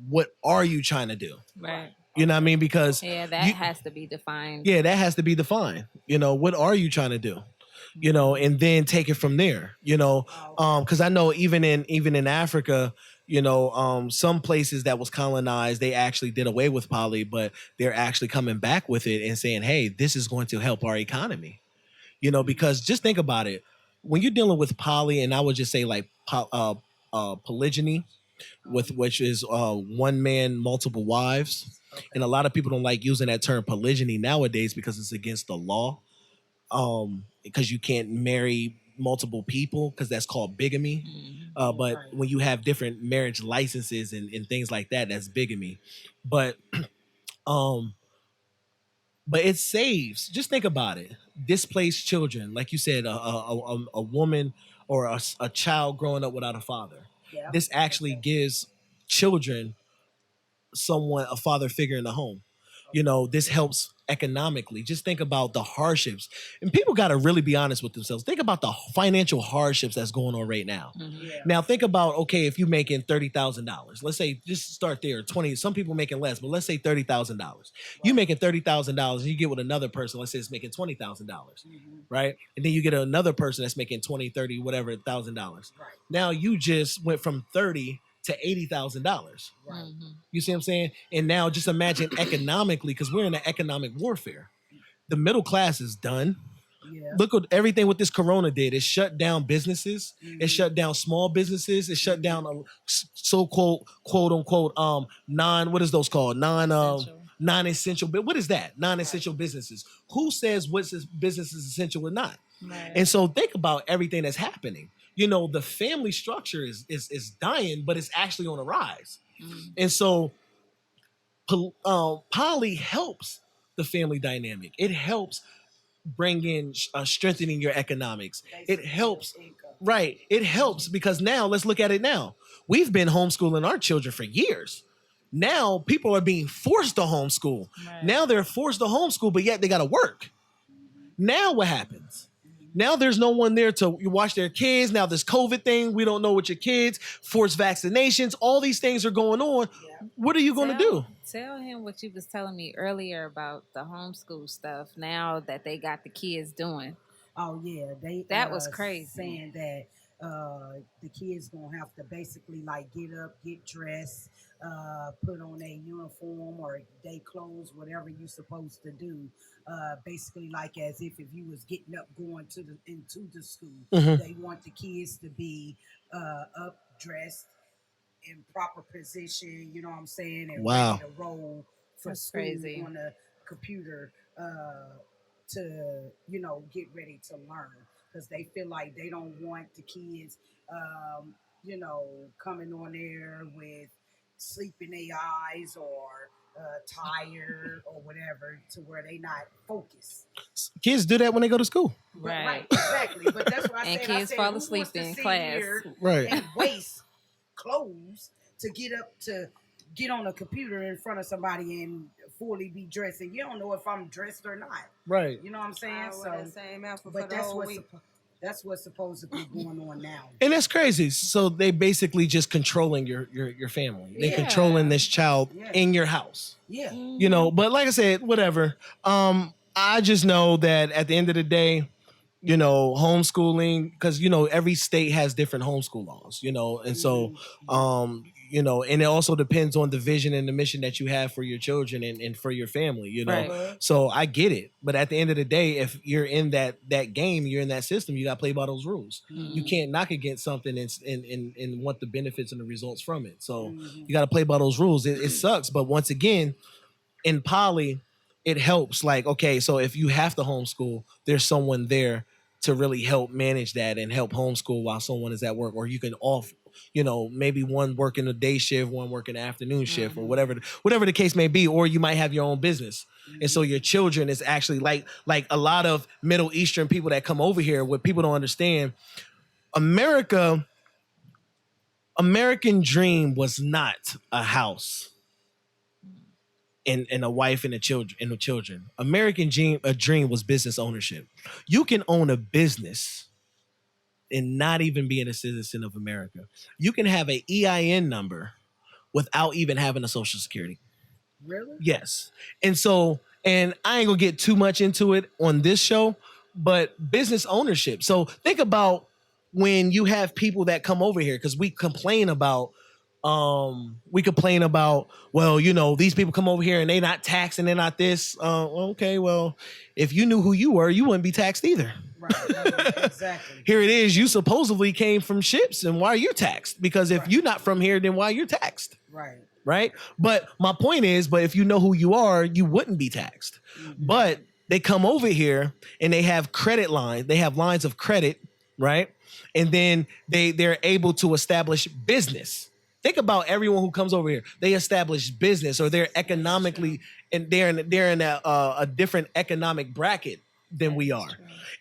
what are you trying to do? Right. You know what I mean? Because Yeah, that has to be defined. yeah, that has to be defined. You know, what are you trying to do? You know, and then take it from there. You know, because I know even in Africa, you know, some places that was colonized, they actually did away with poly, but they're actually coming back with it and saying, hey, this is going to help our economy. You know, because just think about it. When you're dealing with poly, and I would just say like polygyny, with which is one man, multiple wives. And a lot of people don't like using that term polygyny nowadays because it's against the law. Because you can't marry multiple people because that's called bigamy. But when you have different marriage licenses and things like that, that's bigamy. But um, but it saves. Just think about it. Displaced children, like you said, a woman or a child growing up without a father. Yeah. This actually gives children a father figure in the home. You know, this helps economically. Just think about the hardships. And people got to really be honest with themselves. Think about the financial hardships that's going on right now. Yeah. Now think about, okay, if you're making $30,000, let's say just start there, 20, some people making less, but let's say $30,000. You making $30,000 and you get with another person, let's say it's making $20,000, right? And then you get another person that's making 20, 30, whatever, $1,000. Right. Now you just went from 30 to $80,000. Right. You see what I'm saying? And now just imagine economically, because we're in an economic warfare. The middle class is done. Yeah. Look what everything with this corona did. It shut down businesses. It shut down small businesses. It shut down so-called quote unquote what is those called? Non-essential. But what is that? Non-essential businesses. Who says what's this business is essential or not? Right. And so think about everything that's happening. You know, the family structure is dying, but it's actually on a rise. And so poly helps the family dynamic. It helps bring in strengthening your economics. It helps. Right. It helps because now let's look at it now. We've been homeschooling our children for years. Now people are being forced to homeschool. Right. Now they're forced to homeschool, but yet they got to work. Now what happens? Now there's no one there to watch their kids. Now this COVID thing, we don't know what your kids, forced vaccinations, all these things are going on. Yeah. What are you going to do? Tell him what you was telling me earlier about the homeschool stuff now that they got the kids doing. Oh, yeah. That was crazy. Saying that the kids going to have to basically like get up, get dressed, put on a uniform or day clothes, whatever you're supposed to do. Basically like as if you was getting up going into the school. They want the kids to be up, dressed, in proper position, you know what I'm saying, and ready to roll for That's school crazy. on the computer to, you know, get ready to learn, because they feel like they don't want the kids, you know, coming on there with sleep in their eyes or tired or whatever, to where they not focused. Kids do that when they go to school. Right, exactly. But that's what I And said. kids fall asleep in class. Right. And waste clothes to get on a computer in front of somebody and fully be dressed, and you don't know if I'm dressed or not. Right. You know what I'm saying? I wear that same outfit for but the that's whole what's week. That's what's supposed to be going on now. And that's crazy. So they basically just controlling your family. They controlling this child in your house. Yeah. You know, but like I said, whatever. I just know that at the end of the day, you know, homeschooling, because you know every state has different homeschool laws, you know, and so you know, and it also depends on the vision and the mission that you have for your children and for your family, you know. Right. So I get it, but at the end of the day, if you're in that game, you're in that system, you got to play by those rules. You can't knock against something and want the benefits and the results from it. So you got to play by those rules. It sucks, but once again, in poly, it helps. Like, okay, so if you have to homeschool, there's someone there to really help manage that and help homeschool while someone is at work, or you can off, you know, maybe one working a day shift, one working an afternoon shift, or whatever the case may be, or you might have your own business. And so your children is actually like a lot of Middle Eastern people that come over here. What people don't understand, American dream was not a house and a wife and the children. American dream was business ownership. You can own a business and not even being a citizen of America. You can have an EIN number without even having a social security. Really? Yes. And so, and I ain't gonna get too much into it on this show, but business ownership. So think about when you have people that come over here, because we complain about, well, you know, these people come over here and they not taxed and they're not this. Okay, well, if you knew who you were, you wouldn't be taxed either. Right. Exactly. Here it is. You supposedly came from ships, and why are you taxed? Because if you're not from here, then why you're taxed? Right. Right. But my point is, but if you know who you are, you wouldn't be taxed. But they come over here and they have credit lines. They have lines of credit, right? And then they're able to establish business. Think about everyone who comes over here. They establish business, or they're economically, and they're in a different economic bracket than we are.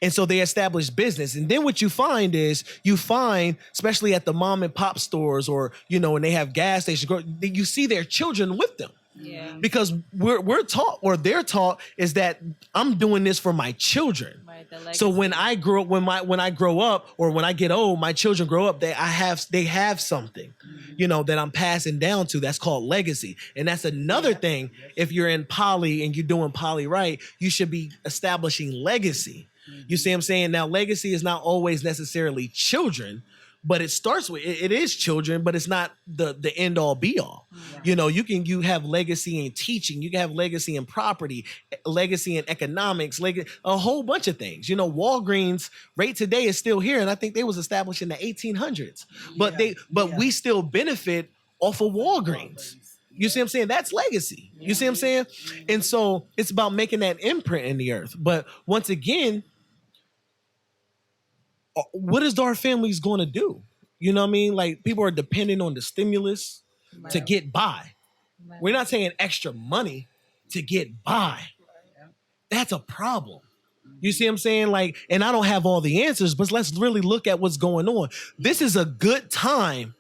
And so they establish business. And then what you find is, especially at the mom and pop stores, or, you know, when they have gas stations, you see their children with them. Yeah. Because we're taught, or they're taught, is that I'm doing this for my children. Right, So when I grow up, or when I get old, my children grow up, they have something, you know, that I'm passing down to. That's called legacy. And that's another thing. If you're in poly and you're doing poly right, you should be establishing legacy. You see what I'm saying? Now, legacy is not always necessarily children, but it starts with, it is children, but it's not the end all be all. You know, you have legacy in teaching, you can have legacy in property, legacy in economics, a whole bunch of things. You know, Walgreens right today is still here, and I think they was established in the 1800s. But we still benefit off of Walgreens. You see what I'm saying? That's legacy. You see what I'm saying? And so it's about making that imprint in the earth. But once again, what is our families going to do? You know what I mean? Like, people are depending on the stimulus to get by. We're not saying extra money to get by. That's a problem. You see what I'm saying? Like, and I don't have all the answers, but let's really look at what's going on. This is a good time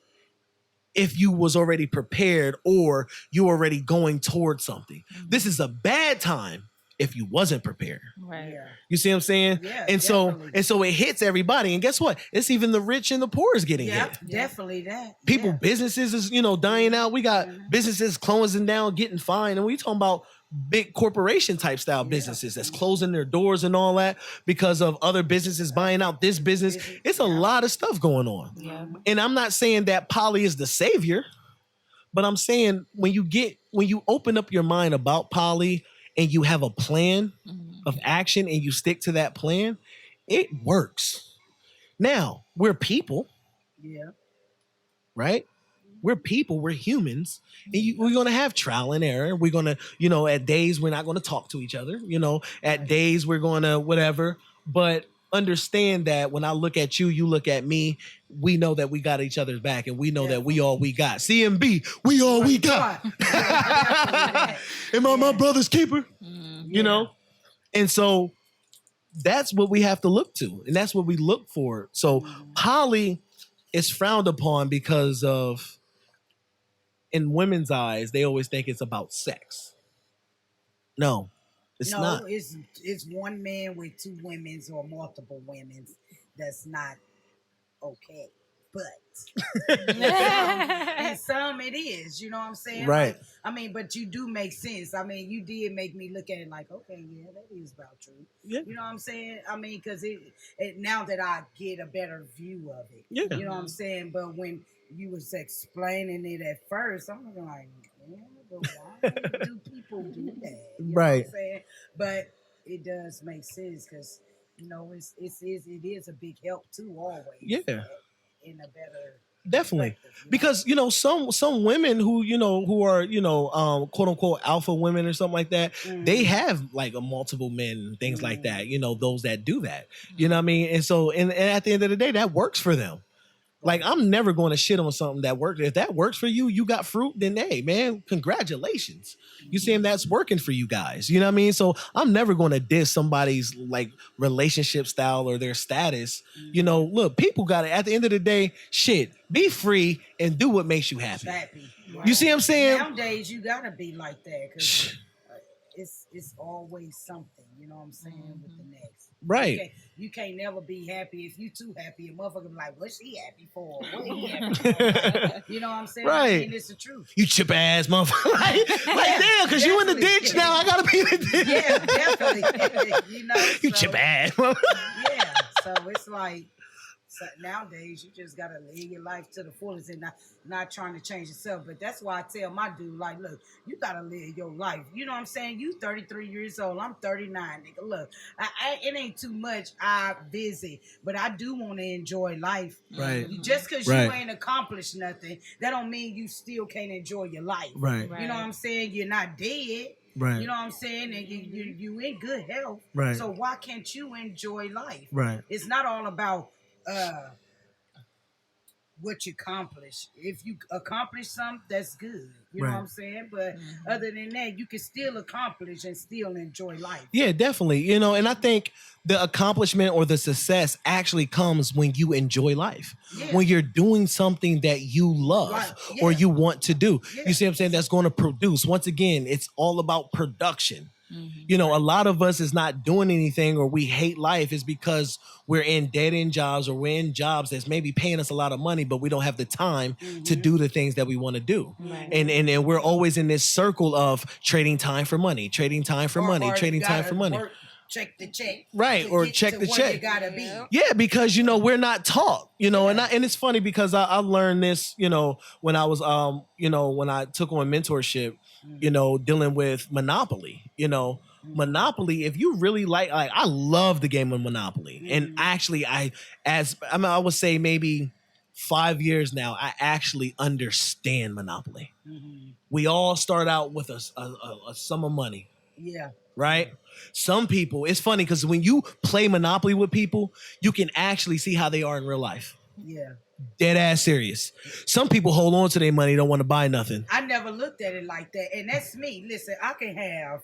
if you was already prepared, or you already going towards something. This is a bad time if you wasn't prepared. Right. Yeah. You see what I'm saying? Yeah, and so it hits everybody. And guess what? It's even the rich and the poor is getting hit. Definitely that. People, businesses is, you know, dying out. We got businesses closing down, getting fined. And we talking about big corporation type style businesses that's closing their doors and all that because of other businesses buying out this business. It's a lot of stuff going on. Yeah. And I'm not saying that poly is the savior, but I'm saying when you open up your mind about poly and you have a plan of action and you stick to that plan, it works. Now, we're people. Yeah. Right? We're people, we're humans, and we're going to have trial and error. We're going to, you know, at days we're not going to talk to each other, you know, at days we're going to whatever, but understand that when I look at you, you look at me, we know that we got each other's back, and we know that we all we got. CMB, we all we got. Am I my brother's keeper? You know? And so that's what we have to look to, and that's what we look for. So poly is frowned upon because of, in women's eyes, they always think it's about sex. No, it's not. It's one man with two women's or multiple women's. that's not okay. But and some it is, you know what I'm saying? Right. Like, I mean, but you do make sense. I mean, you did make me look at it like, okay, yeah, that is about true. Yeah. You know what I'm saying? I mean, because it now that I get a better view of it, Yeah. you know what I'm saying? But when you was explaining it at first, I'm looking like, yeah, but why do people do that? You know what Right. I'm saying? But it does make sense because, you know, it is a big help too, always. Yeah. In a better Definitely. perspective, you know? Because, you know, some women who, you know, who are, you know, quote unquote alpha women or something like that, they have like a multiple men and things like that, you know, those that do that. You know what I mean? And so and at the end of the day, that works for them. Like, I'm never going to shit on something that works. If that works for you, you got fruit, then hey, man, congratulations. You see, that's working for you guys. You know what I mean? So I'm never going to diss somebody's like relationship style or their status. You know, look, people got it. At the end of the day, shit, be free and do what makes you happy. Right. You see what I'm saying? Nowadays, you got to be like that because it's always something, you know what I'm saying, with the next. Right. You can't never be happy. If you too happy, a motherfucker be like, what's she happy for? What he happy for? You know what I'm saying? Right. I mean, it's the truth. You chip ass motherfucker. like damn, because you in the ditch now. I got to be in the ditch. Yeah, definitely. You know, you chip ass motherfucker. Yeah, so it's like, so nowadays you just gotta live your life to the fullest and not trying to change yourself. But that's why I tell my dude, like, look, you gotta live your life. You know what I'm saying? You 33 years old, I'm 39, nigga. Look, it ain't too much I visit, but I do want to enjoy life. Right. Just because you ain't accomplished nothing, that don't mean you still can't enjoy your life. Right. You know what I'm saying? You're not dead. Right. You know what I'm saying? And you in good health. Right. So why can't you enjoy life? Right. It's not all about what you accomplish. If you accomplish something, that's good. You know what I'm saying? But other than that, you can still accomplish and still enjoy life. Yeah, definitely. You know, and I think the accomplishment or the success actually comes when you enjoy life. Yeah. When you're doing something that you love or you want to do. Yeah. You see what I'm saying? That's going to produce. Once again, it's all about production. You know, a lot of us is not doing anything or we hate life is because we're in dead-end jobs or we're in jobs that's maybe paying us a lot of money, but we don't have the time to do the things that we want to do. Right. And we're always in this circle of trading time for money, trading time for money, trading time for money. Check the check. Right, or check the check. You gotta be. Yeah, because, you know, we're not taught, you know, and it's funny because I learned this, you know, when I was, you know, when I took on mentorship, you know, dealing with Monopoly, you know, Monopoly, if you really like I love the game of Monopoly. And actually I would say maybe 5 years now, I actually understand Monopoly. We all start out with a sum of money. Yeah. Right? Some people, it's funny because when you play Monopoly with people, you can actually see how they are in real life. Yeah. Dead ass serious. Some people hold on to their money, don't want to buy nothing. I never looked at it like that. And that's me. Listen, I can have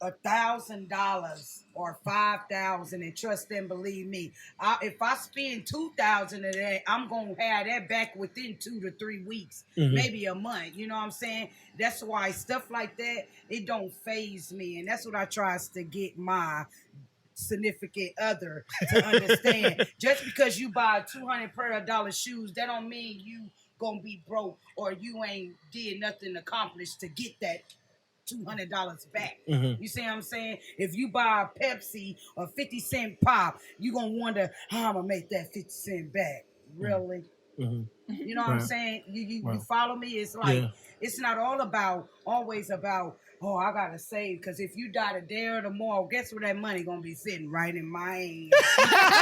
$1,000 or $5,000 and trust and believe me. If I spend $2,000 of that, I'm gonna have that back within 2 to 3 weeks, maybe a month. You know what I'm saying? That's why stuff like that, it don't faze me, and that's what I tries to get my significant other to understand. Just because you buy $200 pair of dollar shoes, that don't mean you gonna be broke or you ain't did nothing accomplished to get that $200 back. You see what I'm saying? If you buy a Pepsi or 50-cent pop, you gonna wonder how I'm gonna make that 50 cent back. Really? You know what I'm saying? You follow me? It's like it's not always about, oh, I gotta save, because if you die today or tomorrow, guess where that money gonna be sitting? Right in my hand.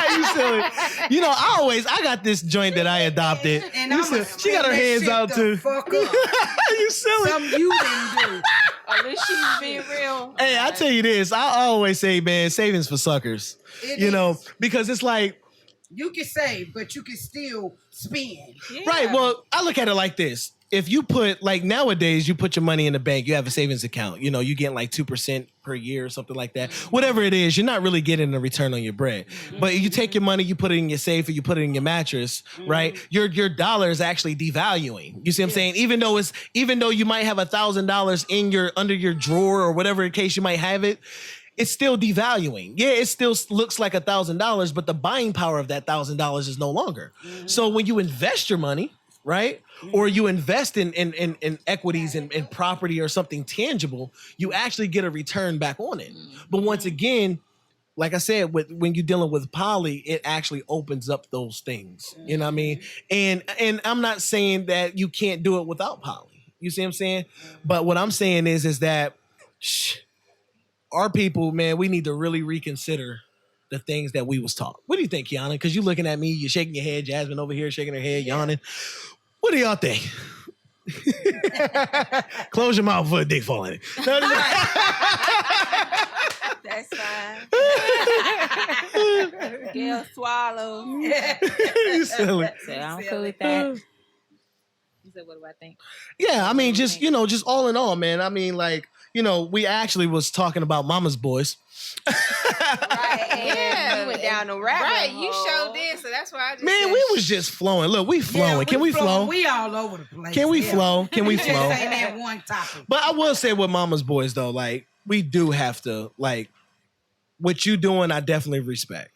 You silly. You know, I got this joint that I adopted. And she got her hands out too. Fuck up. You silly. Something you didn't do. At least she's being real. Hey, I tell you this, I always say, man, savings for suckers. You know, because it's like, you can save, but you can still spend. Yeah. Right. Well, I look at it like this. If you put, like nowadays, you put your money in the bank, you have a savings account, you know, you get like 2% per year or something like that. Whatever it is, you're not really getting a return on your bread. But you take your money, you put it in your safe or you put it in your mattress, right? Your dollar is actually devaluing. You see what I'm saying? Even though you might have $1,000 in under your drawer or whatever case you might have it, it's still devaluing. Yeah, it still looks like $1,000, but the buying power of that $1,000 is no longer. So when you invest your money, right, or you invest in equities and property or something tangible, you actually get a return back on it. But once again, like I said, when you're dealing with poly, it actually opens up those things. You know what I mean? And I'm not saying that you can't do it without poly. You see what I'm saying? But what I'm saying is that our people, man, we need to really reconsider the things that we was taught. What do you think, Qiana? Because you're looking at me, you're shaking your head. Jasmine over here shaking her head, yawning. What do y'all think? Close your mouth before a dick fall in it. That's fine. Gail swallow. You silly. So I'm cool with that. You said, what do I think? Yeah, I mean, just all in all, man. I mean, like, we actually was talking about Mama's Boys. Right. Yeah. You went down the rabbit Right, hole. you showed this, so that's why I just Man, said, we was just flowing. Look, we flowing. Yeah, Can we flow? We all over the place. Can we flow? Can we Just flow? ain't that one topic. But I will say with Mama's Boys, though, like, we do have to, like, what you doing, I definitely respect.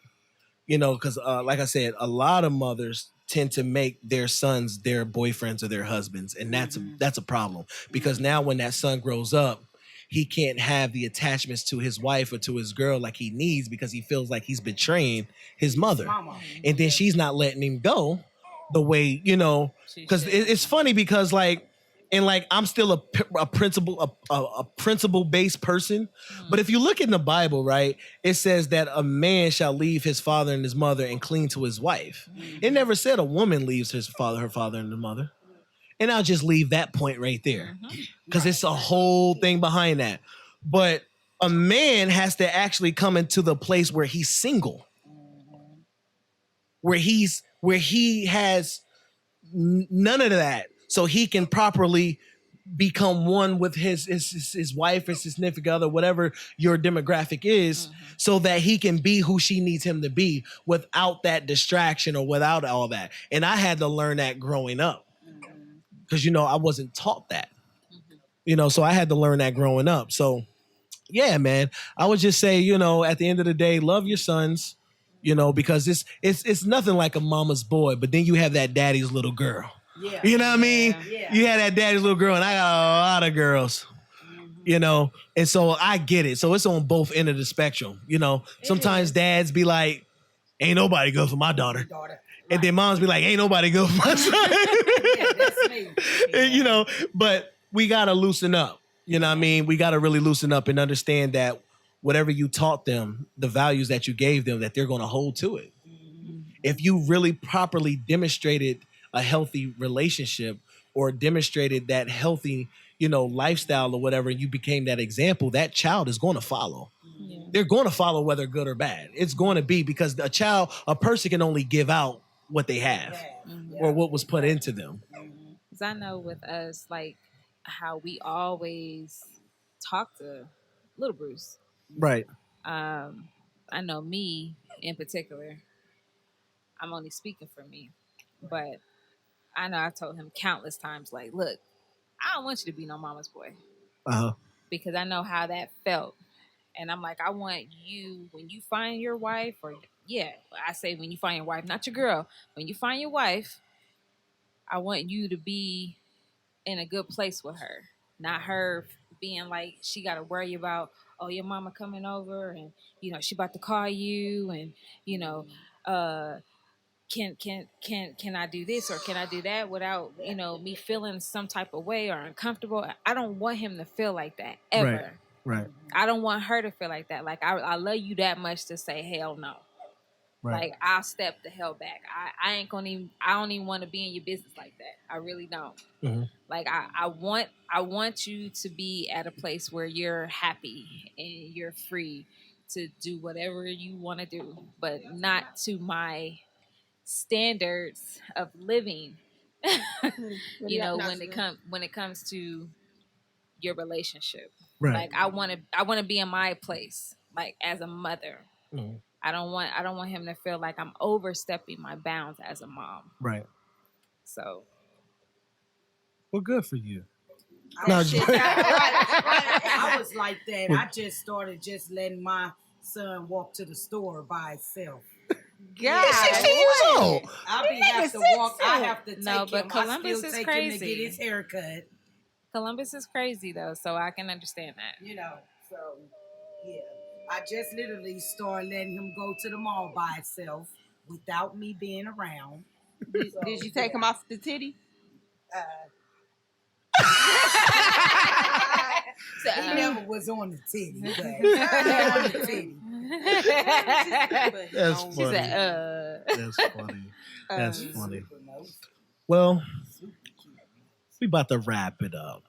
Because like I said, a lot of mothers tend to make their sons their boyfriends or their husbands, and that's a problem. Because now when that son grows up, he can't have the attachments to his wife or to his girl like he needs because he feels like he's betraying his mother. Mama. And then she's not letting him go the way, because it's funny because I'm still a principle based person. But if you look in the Bible, right, it says that a man shall leave his father and his mother and cling to his wife. It never said a woman leaves her father and her mother. And I'll just leave that point right there because it's a whole thing behind that. But a man has to actually come into the place where he's single, where he has none of that, so he can properly become one with his wife or his significant other, whatever your demographic is, so that he can be who she needs him to be without that distraction or without all that. And I had to learn that growing up. Because, I wasn't taught that, so I had to learn that growing up. So, yeah, man, I would just say, at the end of the day, love your sons, because it's nothing like a mama's boy. But then you have that daddy's little girl. Yeah. You know what I mean? Yeah. You had that daddy's little girl, and I got a lot of girls, and so I get it. So it's on both ends of the spectrum. Sometimes dads be like, ain't nobody good for my daughter. And then moms be like, ain't nobody good for my son. Yeah, that's me. And, but we got to loosen up. You know what I mean? We got to really loosen up and understand that whatever you taught them, the values that you gave them, that they're going to hold to it. If you really properly demonstrated a healthy relationship or demonstrated that healthy, lifestyle or whatever, and you became that example, that child is going to follow. Yeah. They're going to follow whether good or bad. It's going to be because a person can only give out what they have or what was put into them. Because I know with us, like how we always talk to little Bruce. Right. I know me in particular, I'm only speaking for me, but I know I told him countless times, like, look, I don't want you to be no mama's boy. Because I know how that felt. And I'm like, I want you, when you find your wife, or I say when you find your wife, not your girl. When you find your wife, I want you to be in a good place with her. Not her being like, she got to worry about, oh, your mama coming over and, she about to call you and, can I do this or can I do that without, me feeling some type of way or uncomfortable? I don't want him to feel like that ever. Right. I don't want her to feel like that. Like, I love you that much to say, hell no. Right. Like, I'll step the hell back. I don't even want to be in your business like that. I really don't. Mm-hmm. Like, I want you to be at a place where you're happy and you're free to do whatever you want to do, but not to my standards of living. When it comes to your relationship. Right. Like, I want to be in my place, like, as a mother. Mm-hmm. I don't want him to feel like I'm overstepping my bounds as a mom. Right. So. Well, good for you. I was like like that. I just started just letting my son walk to the store by himself. He's 16 years old. Have to walk. I have to take No, but him. Columbus I still is take crazy. him to get his haircut. Columbus is crazy though, so I can understand that. You know, so yeah. I just literally started letting him go to the mall by himself without me being around. Did you take him off the titty? He never was on the titty. But on the titty. That's funny. She said, That's funny. That's funny. Well, we about to wrap it up.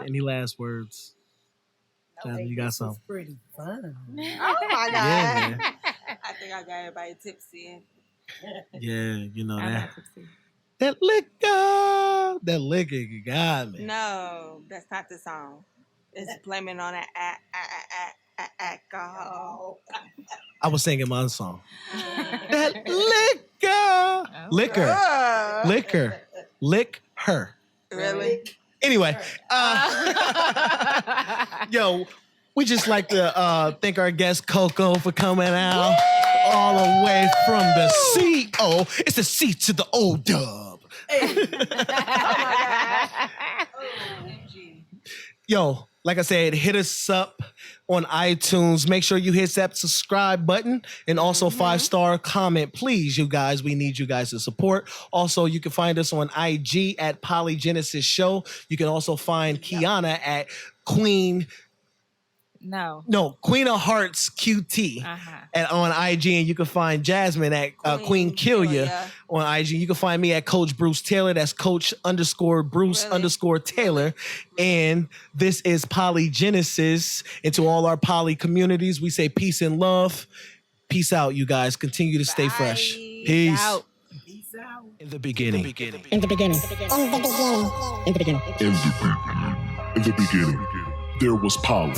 Any last words? Jasmine, you got something? Pretty fun. Oh my God. Yeah, man. I think I got everybody tipsy. Yeah, you know I'm that. not tipsy. That liquor got me. No, that's not the song. It's blaming on alcohol. I was singing my song. That liquor, lick her. Really? Anyway, yo, we just like to thank our guest CoCo for coming out all the way from the CO. It's the C to the O dub. Yo, like I said, hit us up on iTunes. Make sure you hit that subscribe button and also 5-star comment. Please, you guys, we need you guys to support. Also, you can find us on IG at PolyGenesis Show. You can also find Qiana at Queen of Hearts QT on IG, and you can find Jasmine at Queen Killia on IG. You can find me at Coach Bruce Taylor. That's Coach_Bruce_Taylor. And this is PolyGenesis. And to all our poly communities, we say peace and love. Peace out, you guys. Continue to stay fresh. Peace. Out. Peace out. In the beginning. In the beginning, there was Poly.